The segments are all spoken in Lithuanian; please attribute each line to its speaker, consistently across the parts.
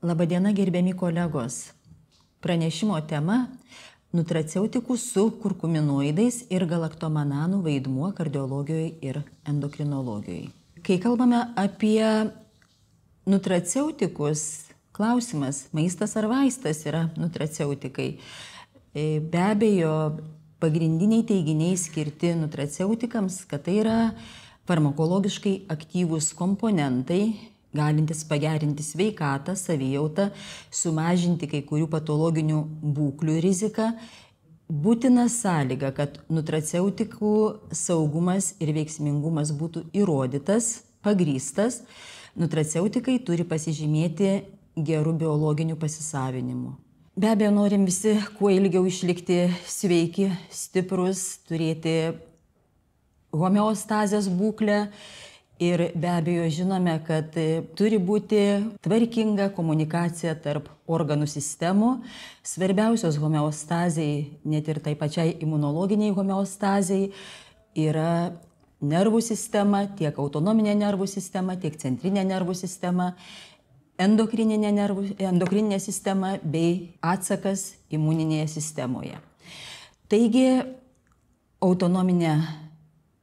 Speaker 1: Labadiena, gerbiami kolegos. Pranešimo tema – nutraceutikų su kurkuminoidais ir galaktomananų vaidmuo kardiologijoje ir endokrinologijoje. Kai kalbame apie nutraceutikus, klausimas, maistas ar vaistas yra nutraceutikai. Be abejo, pagrindiniai teiginiai skirti nutraceutikams, kad tai yra farmakologiškai aktyvūs komponentai, galintis pagerinti sveikatą, savijautą, sumažinti kai kurių patologinių būklių riziką. Būtina sąlyga, kad nutraceutikų saugumas ir veiksmingumas būtų įrodytas, pagrįstas. Nutraceutikai turi pasižymėti gerų biologinių pasisavinimu. Be abejo, norim visi kuo ilgiau išlikti sveiki, stiprus, turėti homeostazės būklę. Ir be abejo žinome, kad turi būti tvarkinga komunikacija tarp organų sistemų. Svarbiausios homeostazijai, net ir tai pačiai imunologiniai homeostazijai, yra nervų sistema, tiek autonominė nervų sistema, tiek centrinė nervų sistema, endokrininė sistema bei atsakas imuninėje sistemoje. Taigi, autonominė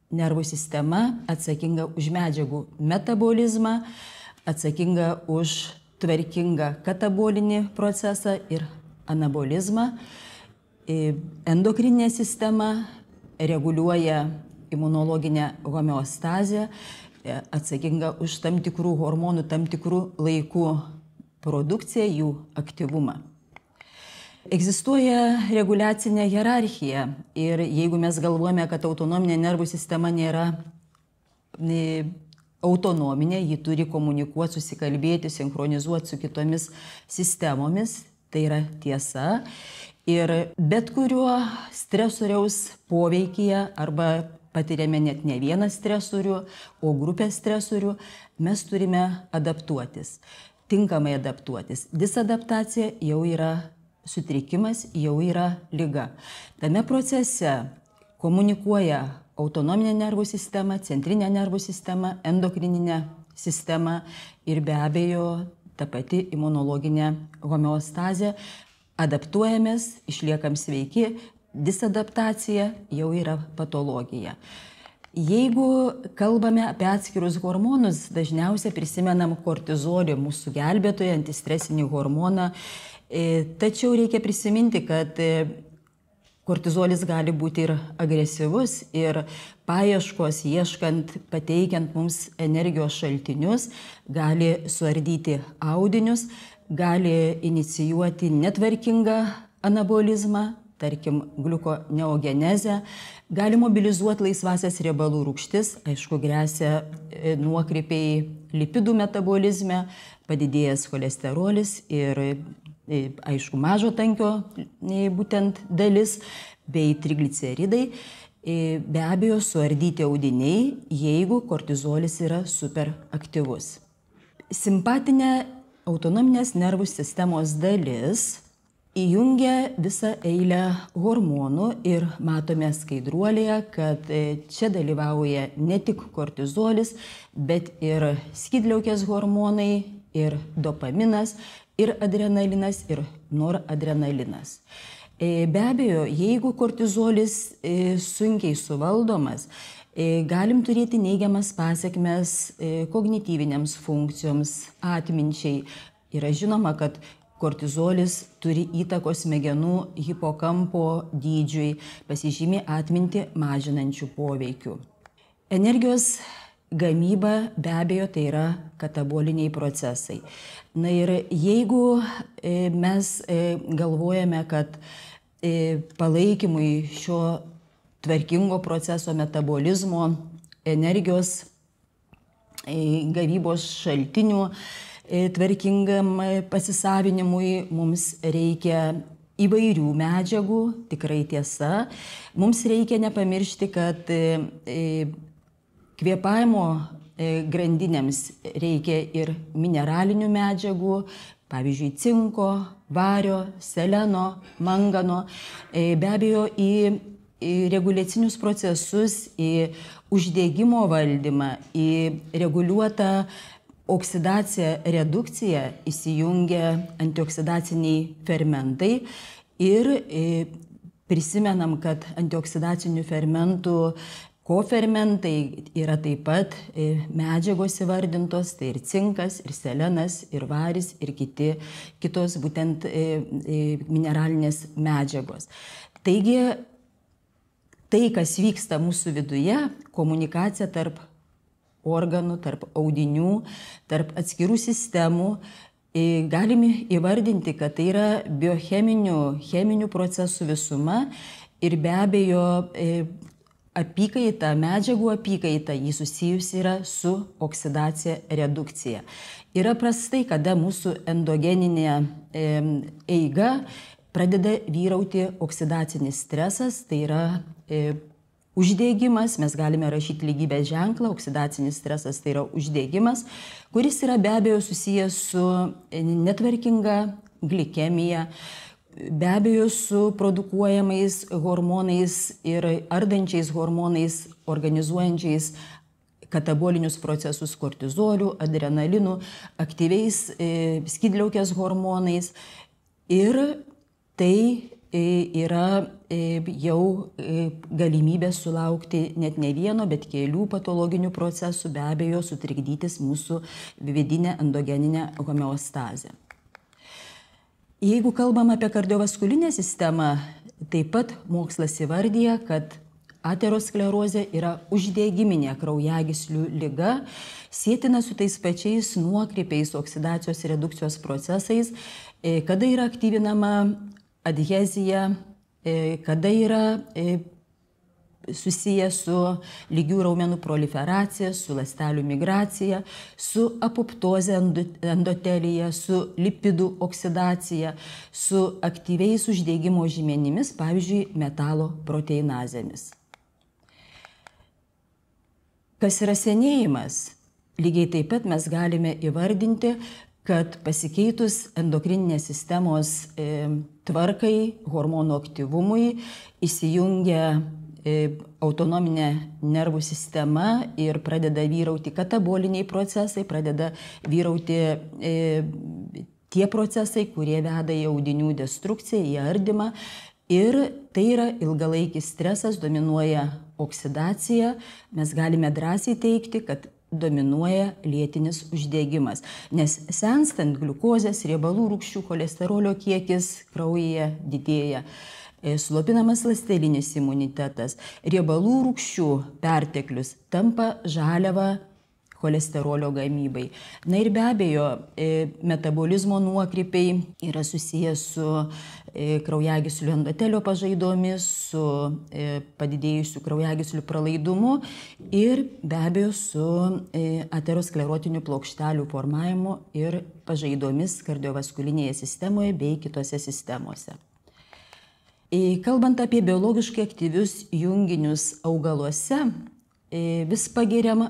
Speaker 1: nervų sistema atsakinga už medžiagų metabolizmą, atsakinga už tvarkingą katabolinį procesą ir anabolizmą. Endokrininė sistema reguliuoja imunologinę homeostazę, atsakinga už tam tikrų hormonų, tam tikrų laikų produkciją, jų aktyvumą. Egzistuoja reguliacinė hierarchija ir jeigu mes galvojame, kad autonominė nervų sistema nėra autonominė, ji turi komunikuoti, susikalbėti, sinchronizuoti su kitomis sistemomis, tai yra tiesa. Ir bet kuriuo stresoriaus poveikyje arba patiriame net ne vieną stresorių, o grupę stresorių, mes turime adaptuotis, tinkamai adaptuotis. Disadaptacija jau yra sutrikimas, jau yra liga. Tame procese komunikuoja autonominė nervų sistema, centrinė nervų sistema, endokrininė sistema ir be abejo ta pati imunologinė homeostazė. Adaptuojamės, išliekam sveiki, disadaptacija jau yra patologija. Jeigu kalbame apie atskirus hormonus, dažniausiai prisimenam kortizolį, mūsų gelbėtoją, antistresinį hormoną. Tačiau reikia prisiminti, kad kortizolis gali būti ir agresyvus ir paieškos, ieškant, pateikiant mums energijos šaltinius, gali suardyti audinius, gali inicijuoti netvarkingą anabolizmą, tarkim gliukoneogenezę, gali mobilizuoti laisvasias riebalų rūgštis, aišku, gresia nuokrypiai lipidų metabolizme, padidėjęs cholesterolis ir aišku, mažo tankio būtent dalis bei trigliceridai, be abejo suardyti audiniai, jeigu kortizolis yra superaktyvus. Simpatinė autonominės nervų sistemos dalis įjungia visą eilę hormonų ir matome skaidruolėje, kad čia dalyvauja ne tik kortizolis, bet ir skydliaukės hormonai, ir dopaminas, ir adrenalinas, ir noradrenalinas. Be abejo, jeigu kortizolis sunkiai suvaldomas, galim turėti neigiamas pasekmes kognityvinėms funkcijoms, atminčiai. Yra žinoma, kad kortizolis turi įtakos smegenų hipokampo dydžiui, pasižymi atmintį mažinančių poveikių. Energijos gamyba be abejo tai yra kataboliniai procesai. Na ir jeigu mes galvojame, kad palaikymui šio tvarkingo proceso metabolizmo, energijos gavybos šaltinių tvarkingam pasisavinimui mums reikia įvairių medžiagų, tikrai tiesa. Mums reikia nepamiršti, kad kvėpavimo grandinėms reikia ir mineralinių medžiagų, pavyzdžiui, cinko, vario, seleno, mangano. Be abejo, į reguliacinius procesus, į uždegimo valdymą, į reguliuotą oksidacija, redukcija įsijungia antioksidaciniai fermentai ir prisimenam, kad antioksidacinių fermentų kofermentai yra taip pat medžiagos įvardintos, tai ir cinkas, ir selenas, ir varis, ir kitos būtent mineralinės medžiagos. Taigi, tai, kas vyksta mūsų viduje, komunikacija tarp organų, tarp audinių, tarp atskirų sistemų, galime įvardinti, kad tai yra biocheminių procesų visuma ir be abejo apykaita, medžiagų apykaita, jį susijusi yra su oksidacija, redukcija. Yra prastai, kada mūsų endogeninė eiga pradeda vyrauti oksidacinis stresas, tai yra uždegimas, mes galime rašyti lygybės ženklą, oksidacinis stresas tai yra uždegimas, kuris yra be abejo susijęs su netvarkinga glikemija, be abejo su produkuojamais hormonais ir ardančiais hormonais, organizuojančiais katabolinius procesus kortizolių, adrenalinų, aktyviais skydliaukės hormonais. Ir tai yra jau galimybė sulaukti net ne vieno, bet kelių patologinių procesų, be abejo sutrikdytis mūsų vidinę endogeninę homeostazę. Jeigu kalbam apie kardiovaskulinę sistemą, taip pat mokslas įvardyja, kad aterosklerozė yra uždegiminė kraujagyslių liga, sėtina su tais pačiais nuokrypiais oksidacijos ir redukcijos procesais, kada yra aktyvinama adhezija, kada yra susiję su lygių raumenų proliferacija, su ląstelių migracija, su apoptoze endotelija, su lipidų oksidacija, su aktyviais uždegimo žymenimis, pavyzdžiui, metalo proteinazėmis. Kas yra senėjimas? Lygiai taip pat mes galime įvardinti, kad pasikeitus endokrininės sistemos tvarkai, hormonų aktyvumui, įsijungia autonominė nervų sistema ir pradeda vyrauti kataboliniai procesai, pradeda vyrauti tie procesai, kurie veda į audinių destrukciją, į ardymą. Ir tai yra ilgalaikis stresas, dominuoja oksidacija. Mes galime drąsiai teigti, kad dominuoja lėtinis uždegimas, nes senstant gliukozės, riebalų rūgščių, cholesterolio kiekis kraujyje didėja. Slopinamas ląstelinis imunitetas, riebalų rūgščių perteklius tampa žaliava cholesterolio gamybai. Na ir be abejo, metabolizmo nuokrypiai yra susijęs su kraujagyslių endotelio pažaidomis, su padidėjusiu kraujagyslių pralaidumu ir be abejo su aterosklerotinių plokštelių formavimu ir pažaidomis kardiovaskulinėje sistemoje bei kitose sistemose. Kalbant apie biologiškai aktyvius junginius augaluose, vis pagiriam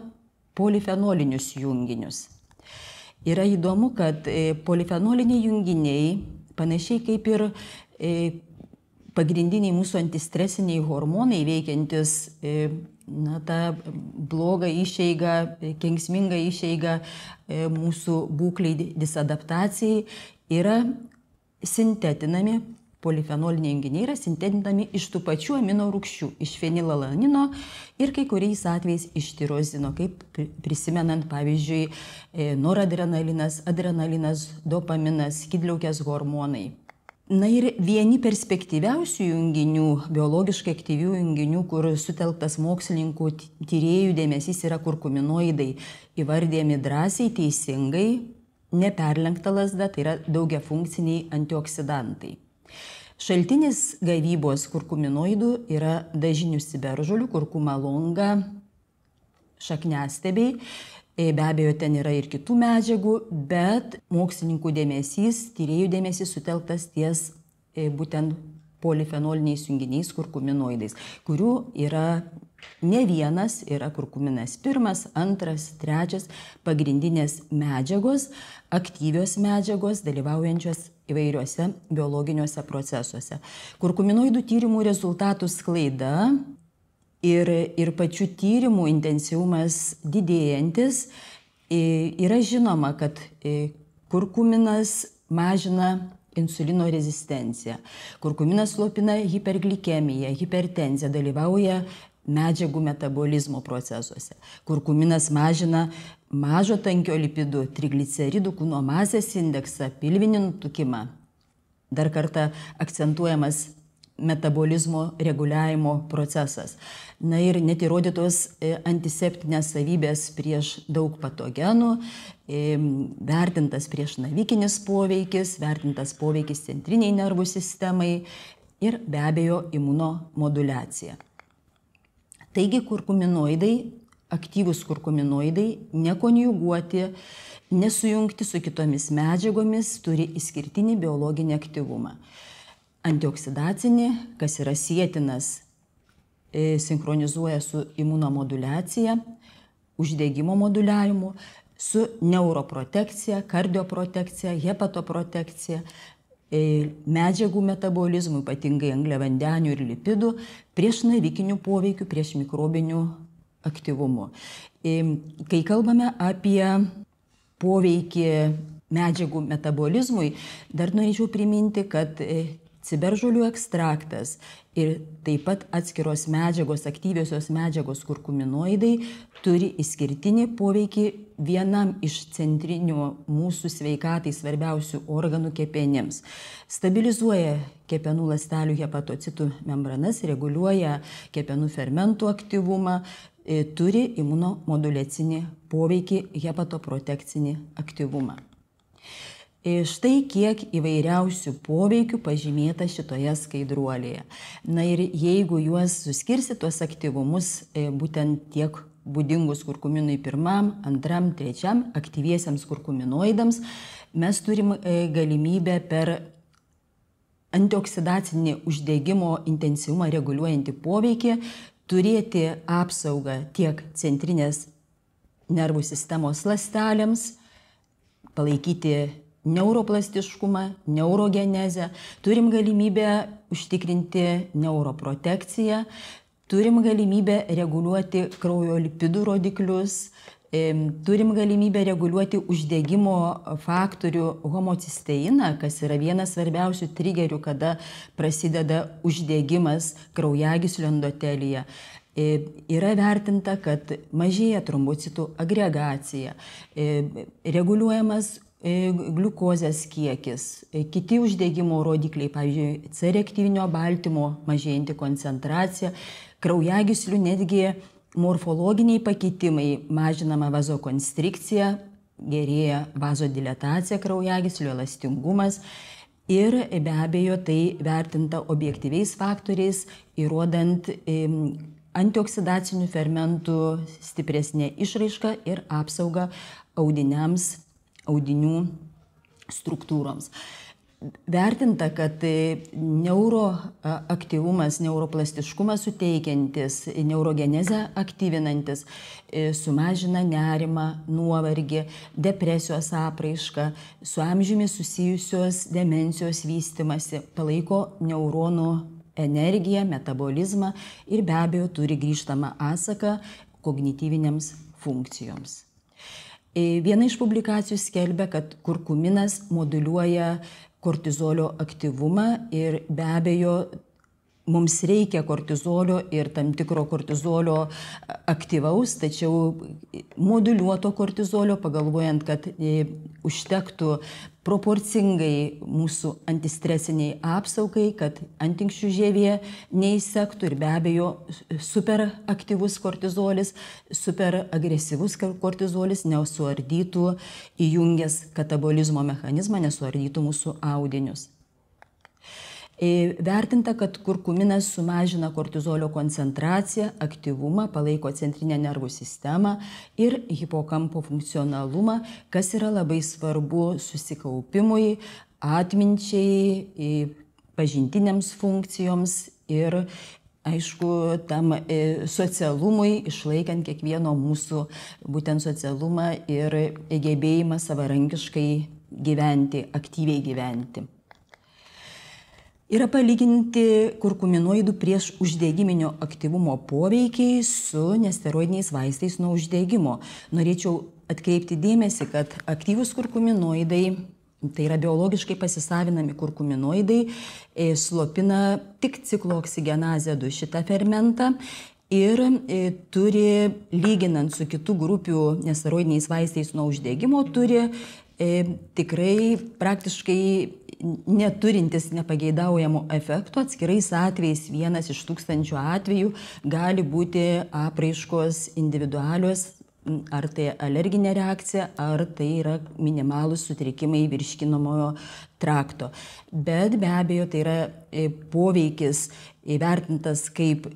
Speaker 1: polifenolinius junginius. Yra įdomu, kad polifenoliniai junginiai, panašiai kaip ir pagrindiniai mūsų antistresiniai hormonai veikiantis tą blogą išeigą, kenksmingą išeigą mūsų būklei disadaptacijai, yra sintetinami. Polifenoliniai junginiai yra sintetinami iš tų pačių amino rūgščių, iš fenilalanino ir kai kuriais atvejais iš tirozino, kaip prisimenant, pavyzdžiui, noradrenalinas, adrenalinas, dopaminas, skydliaukės hormonai. Na ir vieni perspektyviausių junginių, biologiškai aktyvių junginių, kur sutelktas mokslininkų tyrėjų dėmesys yra kurkuminoidai, įvardėjami drąsiai, teisingai, neperlenkta lazda, tai yra daugiafunkciniai antioksidantai. Šaltinis gavybos kurkuminoidų yra dažinių ciberžolių, kurkuma longa, šakniastiebiai. Be abejo, ten yra ir kitų medžiagų, bet mokslininkų dėmesys, tyrėjų dėmesys sutelktas ties būtent polifenoliniais junginiais kurkuminoidais, kurių yra ne vienas, yra kurkuminas 1, 2, 3 pagrindinės medžiagos, aktyvios medžiagos, dalyvaujančios įvairiuose biologiniuose procesuose. Kurkuminoidų tyrimų rezultatų sklaida ir pačių tyrimų intensyvumas didėjantis Yra žinoma, kad kurkuminas mažina insulino rezistenciją. Kurkuminas slopina hiperglikemiją, hipertenziją, dalyvauja medžiagų metabolizmo procesuose. Kurkuminas mažina mažo tankio lipidų, trigliceridų, kūno masės indeksą, pilvinį nutukimą. Dar kartą akcentuojamas metabolizmo reguliavimo procesas. Na ir net įrodytos antiseptinės savybės prieš daug patogenų, vertintas prieš navikinis poveikis, vertintas poveikis centriniai nervų sistemai ir be abejo imunomoduliacija. Taigi kurkuminoidai, aktyvūs kurkuminoidai, nekonjuguoti, nesujungti su kitomis medžiagomis, turi išskirtinį biologinį aktyvumą. Antioksidacinį, kas yra sietinas, sinchronizuoja su imunomoduliacija, uždegimo moduliavimu, su neuroprotekcija, kardioprotekcija, hepatoprotekcija, medžiagų metabolizmu, ypatingai angliavandenių ir lipidų, prieš navikinių poveikių, prieš mikrobinių aktyvumų. Kai kalbame apie poveikį medžiagų metabolizmui, dar norėčiau priminti, kad ciberžolių ekstraktas ir taip pat atskiros medžiagos, aktyviosios medžiagos kurkuminoidai turi išskirtinį poveikį vienam iš centrinių mūsų sveikatai svarbiausių organų kepenims. Stabilizuoja kepenų ląstelių hepatocitų membranas, reguliuoja kepenų fermentų aktyvumą, turi imunomoduliacinį poveikį, hepatoprotekcinį aktyvumą. Štai kiek įvairiausių poveikių pažymėta šitoje skaidruolėje. Na ir jeigu juos suskirsi, tuos aktyvumus, būtent tiek būdingus kurkuminui 1, 2, 3 aktyviesiems kurkuminoidams, mes turim galimybę per antioksidacinį uždegimo intensyvumą reguliuojantį poveikį turėti apsaugą tiek centrinės nervų sistemos ląstelėms, palaikyti neuroplastiškumą, neurogenezę, turim galimybę užtikrinti neuroprotekciją, turim galimybę reguliuoti kraujo lipidų rodiklius, turim galimybę reguliuoti uždegimo faktorių homocisteiną, kas yra vienas svarbiausių trigerių, kada prasideda uždegimas kraujagyslių endotelyje. Yra vertinta, kad mažėja trombocitų agregacija, reguliuojamas gliukozės kiekis, kiti uždegimo rodikliai, pavyzdžiui, C reaktyvinio baltymo mažėjanti koncentracija, kraujagyslių netgi morfologiniai pakitimai, mažinama vazokonstrikcija, gerėja vazodilatacija kraujagyslių, elastingumas ir be abejo tai vertinta objektyviais faktoriais, įrodant antioksidacinių fermentų stipresnė išraiška ir apsauga audinių struktūroms. Vertinta, kad neuroaktyvumas, neuroplastiškumas suteikiantis, neurogenezę aktyvinantis sumažina nerimą, nuovargį, depresijos apraišką, su amžiumi susijusios demencijos vystymasi, palaiko neuronų energiją, metabolizmą ir be abejo turi grįžtamą atsaką kognityvinėms funkcijoms. Viena iš publikacijų skelbia, kad kurkuminas moduliuoja kortizolio aktyvumą ir be abejo mums reikia kortizolio ir tam tikro kortizolio aktyvaus, tačiau moduliuoto kortizolio, pagalvojant, kad užtektų proporcingai mūsų antistresiniai apsaugai, kad antinksčių žievė neįsektų ir be abejo superaktyvus kortizolis, superagresyvus kortizolis nesuardytų įjungęs katabolizmo mechanizmą, nesuardytų mūsų audinius. Vertinta, kad kurkuminas sumažina kortizolio koncentraciją, aktyvumą, palaiko centrinę nervų sistemą ir hipokampo funkcionalumą, kas yra labai svarbu susikaupimui, atminčiai, pažintiniams funkcijoms ir, aišku, tam socialumui, išlaikant kiekvieno mūsų būtent socialumą ir gebėjimą savarankiškai gyventi, aktyviai gyventi. Yra palyginti kurkuminoidų prieš uždegiminio aktyvumo poveikiai su nesteroidiniais vaistais nuo uždegimo. Norėčiau atkreipti dėmesį, kad aktyvūs kurkuminoidai, tai yra biologiškai pasisavinami kurkuminoidai, slopina tik ciklooksigenazę 2 šitą fermentą ir turi, lyginant su kitų grupių nesteroidiniais vaistais nuo uždegimo, turi tikrai praktiškai neturintis nepageidaujamo efekto. Atskirais atvejais 1 iš 1000 atvejų gali būti apraiškos individualios, ar tai alerginė reakcija, ar tai yra minimalūs sutrikimai virškinamojo trakto. Bet be abejo tai yra poveikis įvertintas kaip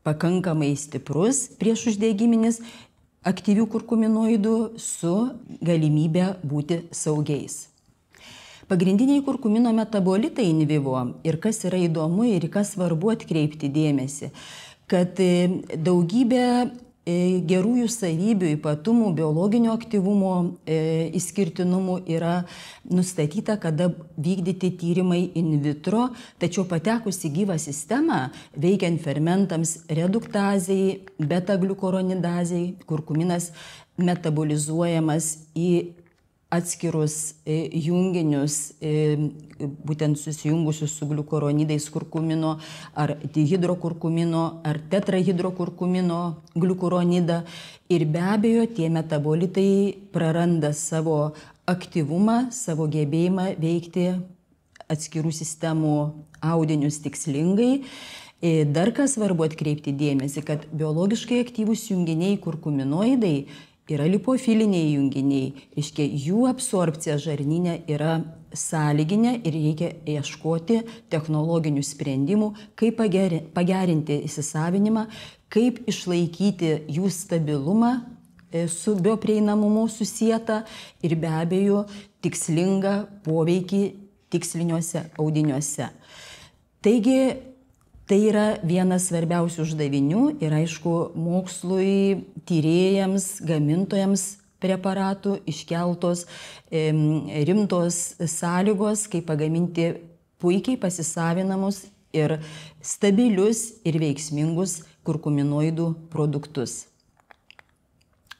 Speaker 1: pakankamai stiprus prieš uždegiminis aktyvių kurkuminoidų su galimybė būti saugiais. Pagrindiniai kurkumino metabolitai in vivo ir kas yra įdomu ir kas svarbu atkreipti dėmesį, kad daugybė gerųjų savybių, ypatumų, biologinio aktyvumo išskirtinumų yra nustatyta, kada vykdyti tyrimai in vitro, tačiau patekus į gyvą sistemą, veikiant fermentams reduktazei, beta-gliukuronidazei, kurkuminas metabolizuojamas į atskirus junginius, būtent susijungusius su gliukuronidais kurkumino, ar dihidrokurkumino, ar tetrahidrokurkumino gliukuronidą. Ir be abejo, tie metabolitai praranda savo aktyvumą, savo gebėjimą veikti atskirų sistemų audinius tikslingai. Dar kas svarbu atkreipti dėmesį, kad biologiškai aktyvūs junginiai kurkuminoidai yra lipofiliniai junginiai, reiškia jų absorbcija žarnyne yra sąlyginė ir reikia ieškoti technologinių sprendimų, kaip pagerinti įsisavinimą, kaip išlaikyti jų stabilumą su bioprieinamumu susietą ir be abejo tikslingą poveikį tiksliniuose audiniuose. Taigi, tai yra vienas svarbiausių uždavinių ir aišku, mokslui, tyrėjams, gamintojams preparatų iškeltos rimtos sąlygos, kaip pagaminti puikiai pasisavinamus ir stabilius ir veiksmingus kurkuminoidų produktus.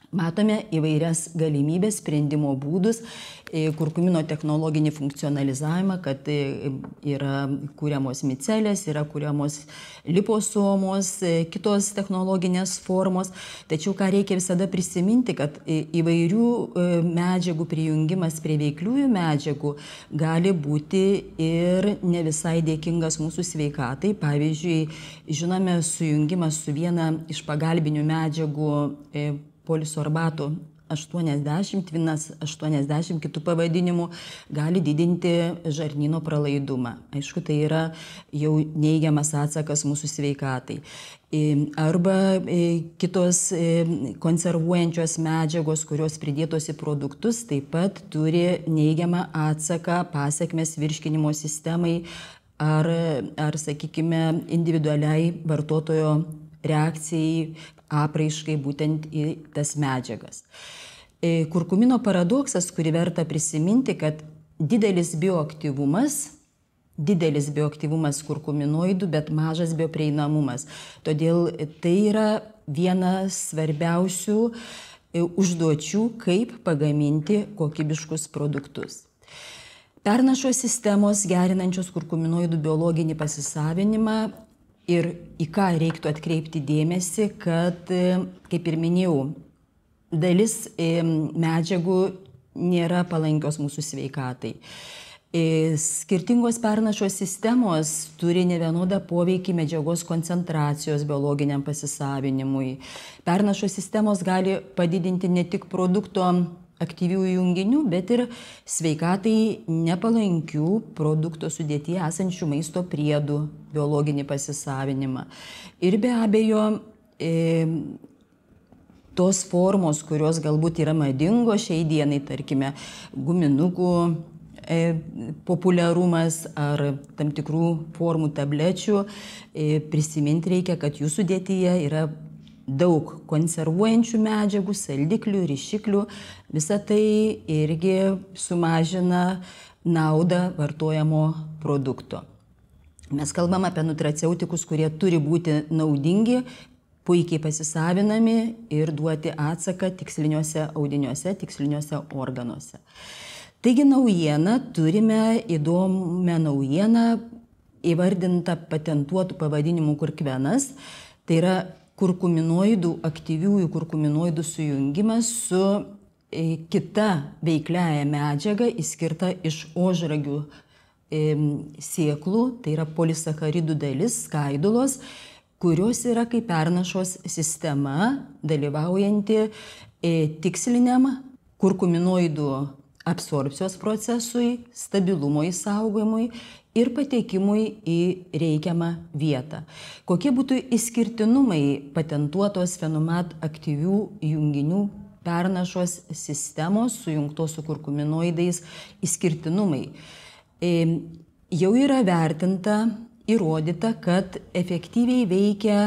Speaker 1: Matome įvairias galimybės, sprendimo būdus, kurkumino technologinį funkcionalizavimą, kad yra kuriamos micelės, yra kuriamos liposomos, kitos technologinės formos. Tačiau ką reikia visada prisiminti, kad įvairių medžiagų prijungimas prie veikliųjų medžiagų gali būti ir ne visai dėkingas mūsų sveikatai. Pavyzdžiui, žinome, sujungimas su viena iš pagalbinių medžiagų polisorbatų 80, vinas 80 kitų pavadinimų gali didinti žarnyno pralaidumą. Aišku, tai yra jau neigiamas atsakas mūsų sveikatai. Arba kitos konservuojančios medžiagos, kurios pridėtos į produktus, taip pat turi neigiamą atsaką, pasekmes virškinimo sistemai ar sakykime, individualiai vartotojo reakcijai, apraiškai būtent į tas medžiagas. Kurkumino paradoksas, kurį verta prisiminti, kad didelis bioaktyvumas kurkuminoidų, bet mažas bioprieinamumas. Todėl tai yra vienas svarbiausių užduočių, kaip pagaminti kokybiškus produktus. Pernašos sistemos gerinančios kurkuminoidų biologinį pasisavinimą. Ir į ką reiktų atkreipti dėmesį, kad, kaip ir minėjau, dalis medžiagų nėra palankios mūsų sveikatai. Skirtingos pernašos sistemos turi nevienodą poveikį medžiagos koncentracijos biologiniam pasisavinimui. Pernašos sistemos gali padidinti ne tik produkto aktyviųjų junginių, bet ir sveikatai nepalankių produkto sudėtyje esančių maisto priedų biologinį pasisavinimą. Ir be abejo, tos formos, kurios galbūt yra madingos šiai dienai, tarkime, guminukų populiarumas ar tam tikrų formų tablečių, prisiminti reikia, kad jų sudėtyje yra daug konservuojančių medžiagų, saldiklių, rišiklių. Visa tai irgi sumažina naudą vartojamo produkto. Mes kalbam apie nutraceutikus, kurie turi būti naudingi, puikiai pasisavinami ir duoti atsaką tiksliniuose audiniuose, tiksliniuose organuose. Taigi turime įdomią naujieną, įvardinta patentuotų pavadinimų kurkvenas, tai yra kurkuminoidų, aktyviųjų kurkuminoidų sujungimas su kita veikliaja medžiaga įskirta iš ožragių sėklų, tai yra polisacharidų dalis, skaidulos, kurios yra kaip pernašos sistema, dalyvaujanti tiksliniam kurkuminoidų absorbcijos procesui, stabilumo išsaugojimui ir patekimui į reikiamą vietą. Kokie būtų išskirtinumai patentuotos Phenomat aktyvių junginių pernašos sistemos sujungtos su kurkuminoidais išskirtinumai? Jau yra vertinta, įrodyta, kad efektyviai veikia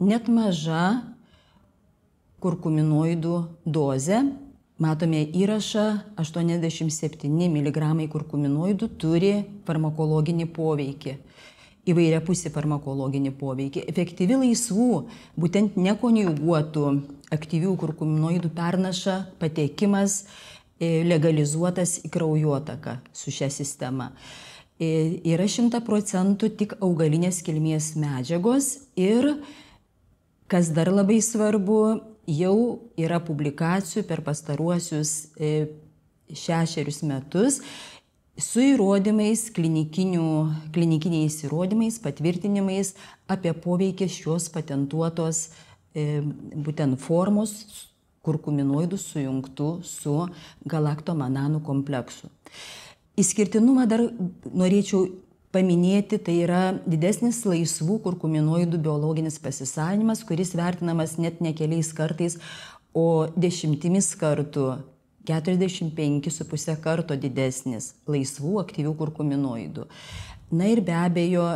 Speaker 1: net maža kurkuminoidų dozė. Matome įrašą, 87 mg kurkuminoidų turi farmakologinį poveikį, įvairiapusį farmakologinį poveikį. Efektyvi laisvų, būtent nekonjuguotų aktyvių kurkuminoidų pernaša, patekimas legalizuotas į kraujotaką su šia sistema. Yra 100% tik augalinės kilmės medžiagos ir, kas dar labai svarbu, jau yra publikacijų per pastaruosius 6 metus su įrodymais, klinikiniais įrodymais, patvirtinimais apie poveikį šios patentuotos būtent formos kurkuminoidų sujungtų su galaktomananų kompleksu. Išskirtinumą dar norėčiau paminėti, tai yra didesnis laisvų kurkuminoidų biologinis pasisavinimas, kuris vertinamas net ne keliais kartais, o 10 kartų, 45,5 karto didesnis laisvų aktyvių kurkuminoidų. Na ir be abejo,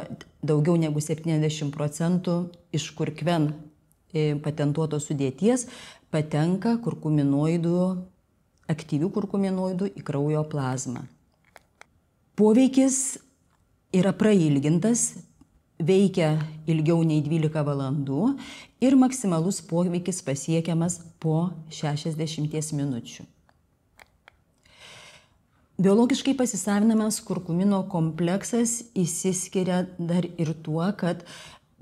Speaker 1: daugiau negu 70% iš kurkven patentuotos sudėties patenka aktyvių kurkuminoidų į kraujo plazmą. Poveikis yra prailgintas, veikia ilgiau nei 12 valandų ir maksimalus poveikis pasiekiamas po 60 minučių. Biologiškai pasisavinamas kurkumino kompleksas išsiskiria dar ir tuo, kad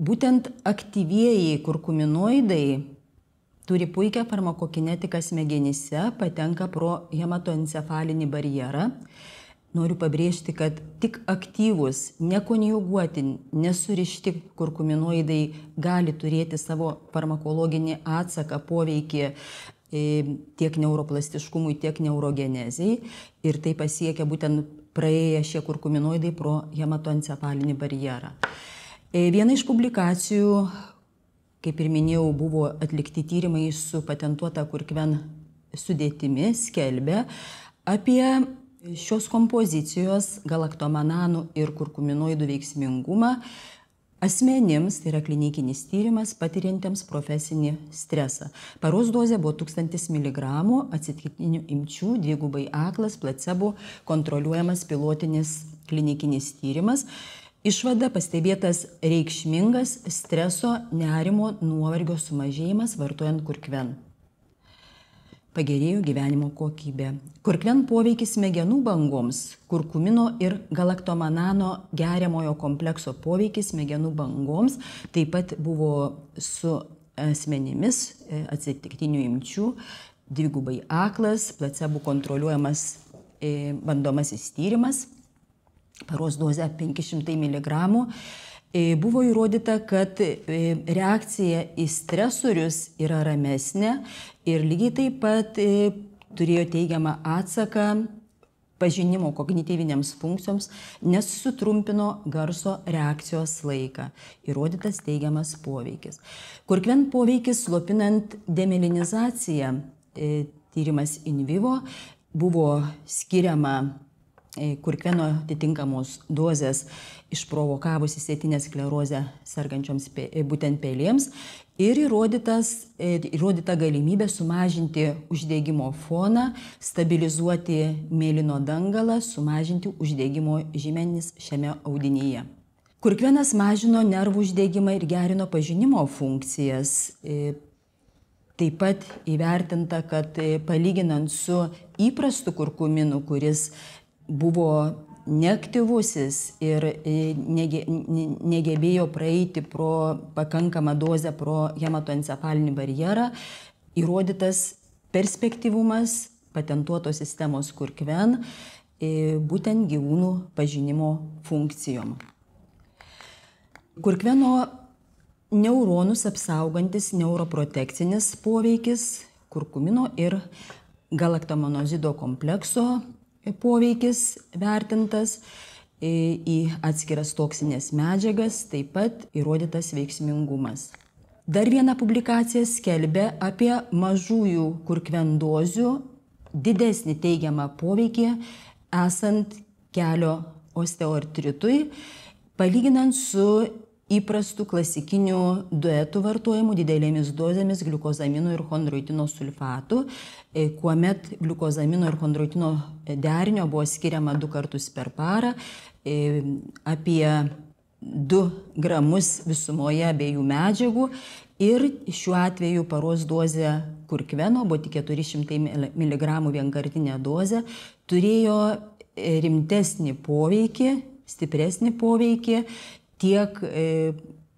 Speaker 1: būtent aktyvieji kurkuminoidai turi puikią farmakokinetiką smegenyse, patenka pro hematoencefalinį barjerą. Noriu pabrėžti, kad tik aktyvūs, nekonjuguoti, nesurišti kurkuminoidai gali turėti savo farmakologinį atsaką, poveikį tiek neuroplastiškumui, tiek neurogenezijai. Ir tai pasiekia būtent praėję šie kurkuminoidai pro hematoencefalinį barjerą. Viena iš publikacijų, kaip ir minėjau, buvo atlikti tyrimai su patentuota kurkven sudėtimi, skelbia apie šios kompozicijos galaktomananų ir kurkuminoidų veiksmingumą asmenims, tai yra klinikinis tyrimas, patiriantiems profesinį stresą. Paros dozė buvo 1000 mg atsitiktinių imčių, dvigubai aklas, placebo, kontroliuojamas pilotinis klinikinis tyrimas. Išvada: pastebėtas reikšmingas streso, nerimo, nuovargio sumažėjimas vartojant kurkven. Pagerėjo gyvenimo kokybė. Kurkven poveikis smegenų bangoms, kurkumino ir galaktomanano geriamojo komplekso poveikis smegenų bangoms taip pat buvo su asmenimis atsitiktinių imčių, dvigubai aklas, placebo kontroliuojamas bandomasis tyrimas, paros dozė 500 mg. Buvo įrodyta, kad reakcija į stresorius yra ramesnė ir lygiai taip pat turėjo teigiamą atsaką pažinimo kognityvinėms funkcijoms, nes sutrumpino garso reakcijos laiką. Įrodytas teigiamas poveikis. Kurkven poveikis slopinant demelinizaciją, tyrimas in vivo, buvo skiriama kurkveno atitinkamos dozės išprovokavusi išsėtinę sklerozę sergančioms būtent pelėms ir įrodyta galimybė sumažinti uždegimo foną, stabilizuoti mėlyno dangalą, sumažinti uždegimo žymenis šiame audinyje. Kurkvenas mažino nervų uždegimą ir gerino pažinimo funkcijas. Taip pat įvertinta, kad palyginant su įprastu kurkuminu, kuris buvo neaktyvusis ir negebėjo praeiti pro pakankamą dozę pro hematoencefalinį barjerą, įrodytas perspektyvumas patentuotos sistemos Kurkven būtent gyvūnų pažinimo funkcijom. Kurkveno neuronus apsaugantis neuroprotekcinis poveikis, kurkumino ir galaktomonozido komplekso poveikis vertintas į atskiras toksinės medžiagas, taip pat įrodytas veiksmingumas. Dar viena publikacija skelbia apie mažųjų kurkven dozių didesnį teigiamą poveikį esant kelio osteoartritui, palyginant su įprastų klasikinių duetų vartojimų didelėmis dozėmis gliukozamino ir chondroitino sulfatų, kuomet gliukozamino ir chondroitino derinio buvo skiriama 2 kartus per parą, apie 2 gramus visumoje abiejų medžiagų, ir šiuo atveju paros dozė kurkveno, buvo tik 400 mg vienkartinė dozė, turėjo rimtesnį poveikį, stipresnį poveikį tiek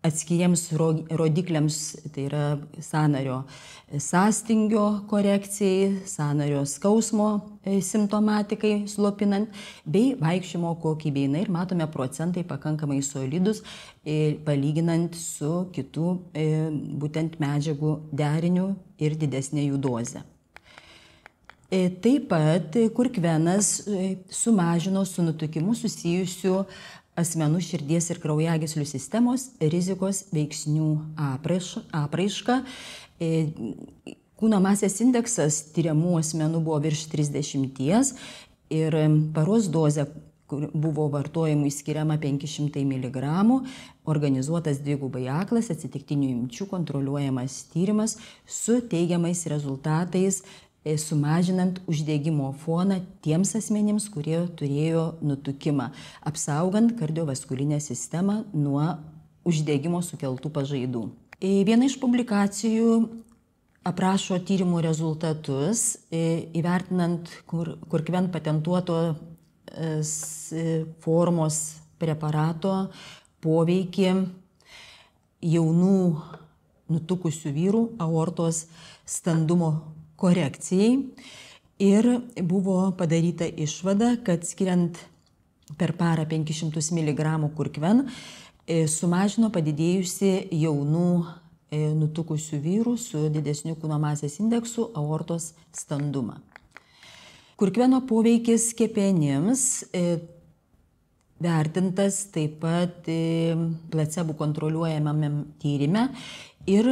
Speaker 1: atskiriems rodikliams, tai yra sąnario sąstingio korekcijai, sąnario skausmo simptomatikai slopinant, bei vaikščiojimo kokybei. Ir matome procentai pakankamai solidus, palyginant su kitų būtent medžiagų deriniu ir didesnė jų dozė. Taip pat kurkvenas sumažino su nutukimu susijusių asmenų širdies ir kraujagyslių sistemos rizikos veiksnių apraišką. Kūno masės indeksas tyriamų asmenų buvo virš 30 ir paros dozė buvo vartojimui skiriama 500 mg, organizuotas dvigubai aklas atsitiktinių imčių kontroliuojamas tyrimas su teigiamais rezultatais, sumažinant uždegimo foną tiems asmenims, kurie turėjo nutukimą, apsaugant kardiovaskulinę sistemą nuo uždegimo sukeltų pažaidų. Viena iš publikacijų aprašo tyrimų rezultatus, įvertinant kurkven patentuotos formos preparato poveikį jaunų nutukusių vyrų aortos standumo korekcijai, ir buvo padaryta išvada, kad skiriant per parą 500 mg kurkven sumažino padidėjusi jaunų nutukusių vyrų su didesniu kūno masės indeksu aortos standumą. Kurkveno poveikis kepenims vertintas taip pat placebų kontroliuojamame tyrime, ir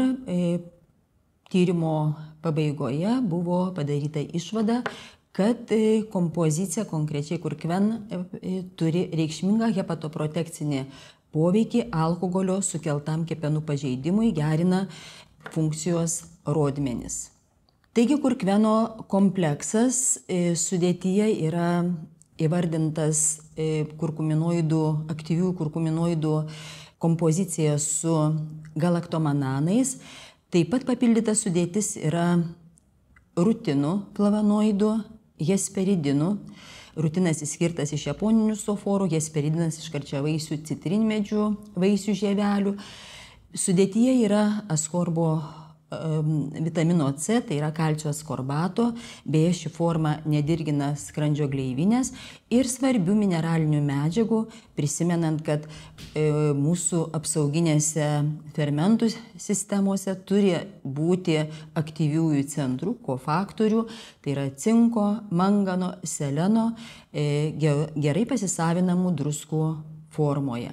Speaker 1: tyrimo pabaigoje buvo padaryta išvada, kad kompozicija konkrečiai kurkven turi reikšmingą hepatoprotekcinį poveikį alkoholio sukeltam kepenų pažeidimui, gerina funkcijos rodmenis. Taigi kurkveno kompleksas sudėtyje yra įvardintas aktyvių kurkuminoidų kompozicija su galaktomananais. Taip pat papildyta sudėtis yra rutinų flavonoidų, hesperidinų. Rutinas išskirtas iš japoninių soforų, hesperidinas iš karčiavaisių citrinmedžių vaisių žievelių. Sudėtyje yra askorbo vitamino C, tai yra kalcio askorbato, beje ši forma nedirgina skrandžio gleivinės, ir svarbių mineralinių medžiagų, prisimenant, kad mūsų apsauginėse fermentų sistemose turi būti aktyviųjų centrų, kofaktorių, tai yra cinko, mangano, seleno, gerai pasisavinamų druskų formoje.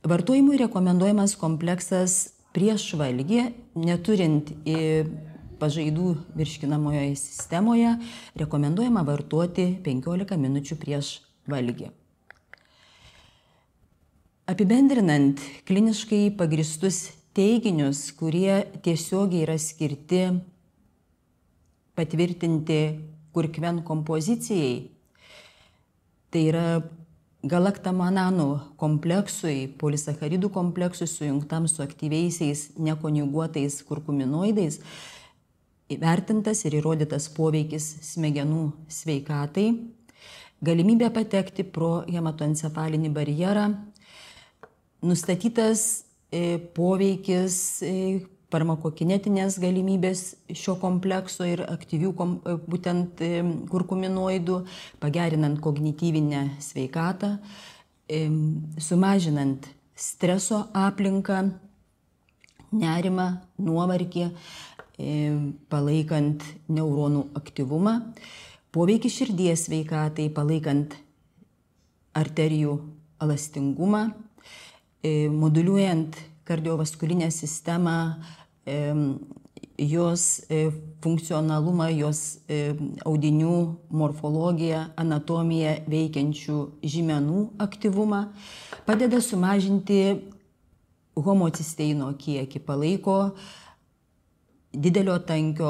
Speaker 1: Vartojimui rekomenduojamas kompleksas prieš valgį, neturint pažaidų virškinamojoje sistemoje, rekomenduojama vartoti 15 minučių prieš valgį. Apibendrinant kliniškai pagristus teiginius, kurie tiesiogiai yra skirti patvirtinti kurkven kompozicijai, tai yra galaktamananų kompleksui, polisacharidų kompleksui sujungtam su aktyviaisiais nekonjuguotais kurkuminoidais įvertintas ir įrodytas poveikis smegenų sveikatai, galimybė patekti pro hematoencefalinį barjerą, nustatytas poveikis farmakokinetinės galimybės šio komplekso ir aktyvių būtent kurkuminoidų, pagerinant kognityvinę sveikatą, sumažinant streso aplinką, nerimą, nuovargį, palaikant neuronų aktyvumą, poveikis širdies sveikatai, palaikant arterijų elastingumą, moduliuojant kardiovaskulinę sistemą, jos funkcionalumą, jos audinių morfologiją, anatomiją veikiančių žymenų aktyvumą, padeda sumažinti homocisteino kiekį, palaiko didelio tankio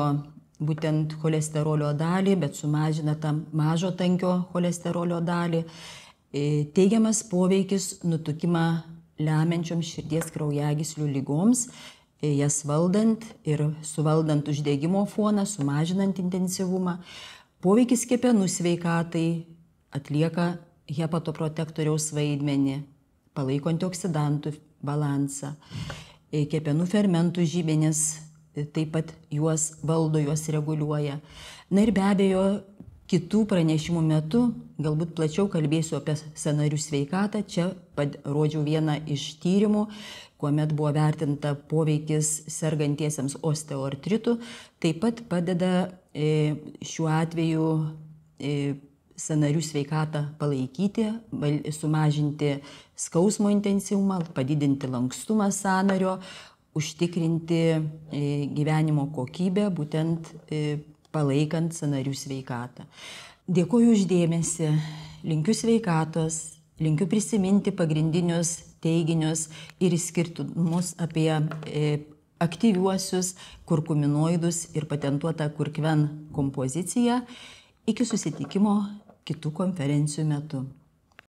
Speaker 1: būtent cholesterolio dalį, bet sumažina tą mažo tankio cholesterolio dalį. Teigiamas poveikis nutukimą lemiančioms širdies kraujagyslių lygoms, jas valdant ir suvaldant uždegimo foną, sumažinant intensyvumą. Poveikis kepenų sveikatai atlieka hepatoprotektoriaus vaidmenį, palaiko antioksidantų balansą. Kepenų fermentų žymenys taip pat juos valdo, juos reguliuoja. Na ir be abejo, kitų pranešimų metu galbūt plačiau kalbėsiu apie sąnarių sveikatą. Čia rodžiau vieną iš tyrimų, kuomet buvo vertinta poveikis sergantiesiems osteoartritu. Taip pat padeda šiuo atveju sąnarių sveikatą palaikyti, sumažinti skausmo intensyvumą, padidinti lankstumą sąnario, užtikrinti gyvenimo kokybę, būtent palaikant sąnarių sveikatą. Dėkuoju už dėmesį, linkiu sveikatos, linkiu prisiminti pagrindinius teiginius ir skirtumus apie aktyviuosius kurkuminoidus ir patentuotą kurkven kompoziciją. Iki susitikimo kitų konferencijų metu.